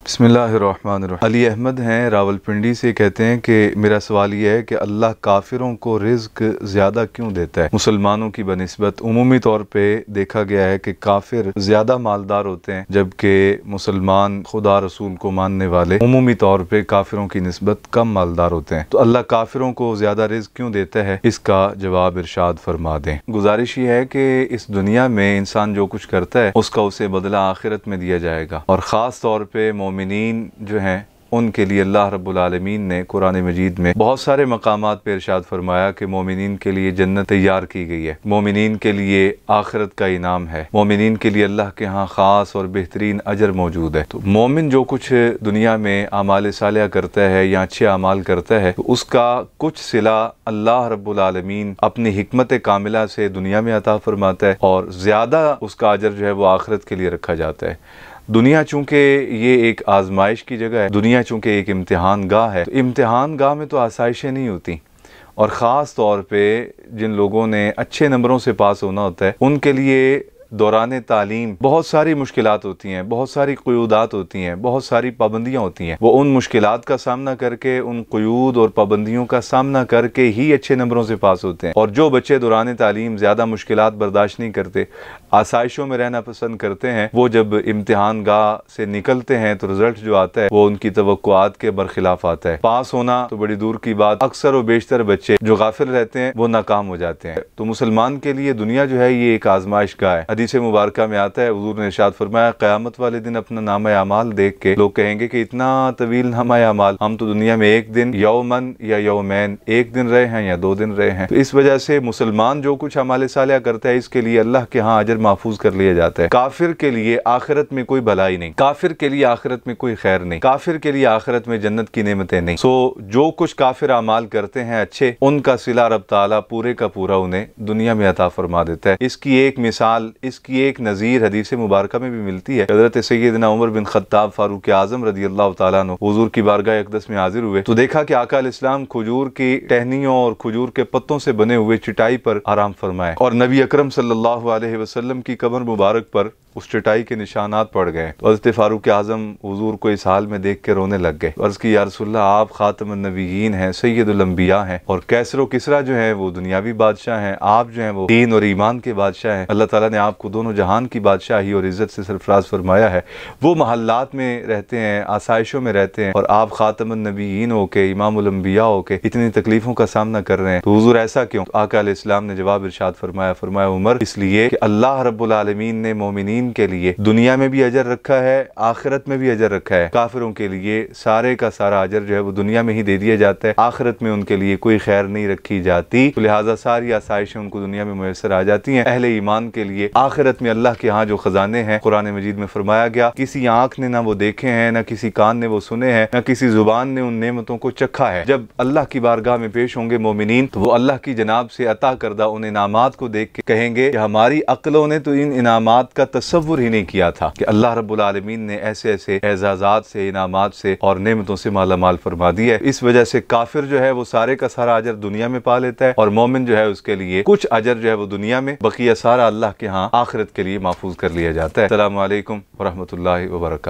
बिस्मिल्लाहिर्रहमानिर्रहीम। अली अहमद हैं रावलपिंडी से, कहते हैं कि मेरा सवाल ये है कि अल्लाह काफिरों को रिज़्क ज़्यादा क्यों देता है मुसलमानों की बनिस्बत। उमूमी तौर पे देखा गया है कि काफिर ज़्यादा मालदार होते हैं, जबकि मुसलमान खुदा रसूल को मानने वाले उमूमी तौर पे काफिरों की निस्बत कम मालदार होते हैं। तो अल्लाह काफिरों को ज़्यादा रिज़्क क्यों देता है, इसका जवाब इरशाद फरमा दें। गुजारिश ये है कि इस दुनिया में इंसान जो कुछ करता है उसका उसे बदला आखिरत में दिया जाएगा, और ख़ास तौर पर मोमिनीन जो हैं उनके लिए अल्लाह रब्बुल आलमीन ने कुरान मजीद में बहुत सारे मकामात पे इरशाद फरमाया कि मोमिनीन के लिए जन्नत तैयार की गई है, मोमिनीन के लिए आखिरत का इनाम है, मोमिनीन के लिए अल्लाह के यहाँ ख़ास और बेहतरीन अजर मौजूद है। तो मोमिन जो कुछ दुनिया में आमाल सालिहा करता है या अच्छे अमाल करता है, तो उसका कुछ सिला अल्लाह रब्बुल आलमीन अपनी हिकमत कामिला से दुनिया में अता फरमाता है, और ज़्यादा उसका अजर जो है वो आखिरत के लिए रखा जाता है। दुनिया चूँकि ये एक आजमाइश की जगह है, दुनिया चूँकि एक इम्तिहान गाह है, तो इम्तिहान गाह में तो आसाइशें नहीं होती, और ख़ास तौर पे जिन लोगों ने अच्छे नंबरों से पास होना होता है उनके लिए दौरान तालीम बहुत सारी मुश्किलात होती हैं, बहुत सारी क़ुयूदात होती हैं, बहुत सारी पाबंदियाँ होती हैं। वो उन मुश्किलात का सामना करके, उन क़ुयूद और पाबंदियों का सामना करके ही अच्छे नंबरों से पास होते हैं। और जो बच्चे दौरान तालीम ज़्यादा मुश्किलात बर्दाश्त नहीं करते, आसाइशों में रहना पसंद करते हैं, वो जब इम्तिहान गाह से निकलते हैं तो रिज़ल्ट जो आता है वो उनकी तवक्कुआत के बरखिलाफ आता है। पास होना तो बड़ी दूर की बात, अक्सर व बेशतर बच्चे जो गाफिल रहते हैं वो नाकाम हो जाते हैं। तो मुसलमान के लिए दुनिया जो है ये एक आजमाइश गाह है। हदीस मुबारक में आता है, हुज़ूर ने इरशाद फरमाया, क़यामत वाले दिन अपना नामा अमाल देख के लोग कहेंगे कि इतना तवील नामा अमाल, हम तो दुनिया में एक दिन यौमन या यौमैन, एक दिन रहे हैं या 2 दिन रहे हैं। तो इस वजह से मुसलमान जो कुछ अमाल सालिहा करता है इसके लिए अल्लाह के यहाँ अजर महफूज कर लिया जाता है। काफिर के लिए आखिरत में कोई भलाई नहीं, काफिर के लिए आखिरत में कोई खैर नहीं, काफिर के लिए आखिरत में जन्नत की नेमतें नहीं। जो कुछ काफिर अमाल करते हैं अच्छे, उनका सिला रब ताला पूरे का पूरा उन्हें दुनिया में अता फरमा देता है। इसकी एक मिसाल, इसकी एक नज़ीर हदीस मुबारक में भी मिलती है। हज़रत सैयदना उमर बिन खत्ताब फारूक आज़म रज़ी अल्लाह तआला अन्हु हुज़ूर की बारगाह अक़दस में हाजिर हुए तो देखा कि आका अलैहिस्सलाम खजूर की टहनियों और खजूर के पत्तों से बने हुए चटाई पर आराम फरमाए, और नबी अकरम सल्लल्लाहु अलैहि वसल्लम की कब्र मुबारक पर उस चटाई के निशानात पड़ गए। तो हज़रत फारूक आज़म हुज़ूर को इस हाल में देख के रोने लग गए। अर्ज़ की, या रसूलल्लाह, आप ख़ातमुन नबिय्यीन हैं, सय्यदुल अंबिया हैं, और कैसर व किसरा जो है वो दुनियावी बादशाह हैं, आप जो हैं वो दीन और ईमान के बादशाह हैं। अल्लाह ताला ने आपको दोनों जहान की बादशाही और इज़्ज़त से सरफराज फरमाया है। वो महल्लात में रहते हैं, आसाइशों में रहते हैं, और आप ख़ातमुन नबिय्यीन हो के, इमामुल अंबिया हो के इतनी तकलीफ़ों का सामना कर रहे हैं, तो हुज़ूर ऐसा क्यों? आका अलैहिस्सलाम ने जवाब इरशाद फरमाया, उमर, इसलिए कि अल्लाह रब्बुल आलमीन ने मोमिनीन के लिए दुनिया में भी अजर रखा है, आखिरत में भी अजर रखा है। काफिरों के लिए सारे का सारा अजर जो है वो दुनिया में ही दे दिया जाता है, आखिरत में उनके लिए कोई खैर नहीं रखी जाती। तो लिहाजा सारी आसाइशें उनको दुनिया में मुयस्सर आ जाती हैं। अहले ईमान के लिए आखिरत में अल्लाह के यहाँ जो खजाने हैं, कुरान मजीद में फरमाया गया, किसी आंख ने ना वो देखे हैं, ना किसी कान ने वो सुने हैं, ना किसी जुबान ने उन नेमतों को चखा है। जब अल्लाह की बारगाह में पेश होंगे मोमिनीन, तो वो अल्लाह की जनाब से अता करदा उन इनामात को देख के कहेंगे कि हमारी अक्लों ने तो इन इनामात का तसव्वुर ही नहीं किया था कि अल्लाह रब्बुल आलमीन ने ऐसे ऐसे एजाज़ात से, इनामात से और नेमतों से माला माल फरमा दिया है। इस वजह से काफिर जो है वो सारे का सारा अजर दुनिया में पा लेता है, और मोमिन जो है उसके लिए कुछ अजर जो है वो दुनिया में, बकिया सारा अल्लाह के यहाँ आखिरत के लिए महफूज कर लिया जाता है। अस्सलामु अलैकुम व रहमतुल्लाहि व बरकातहू।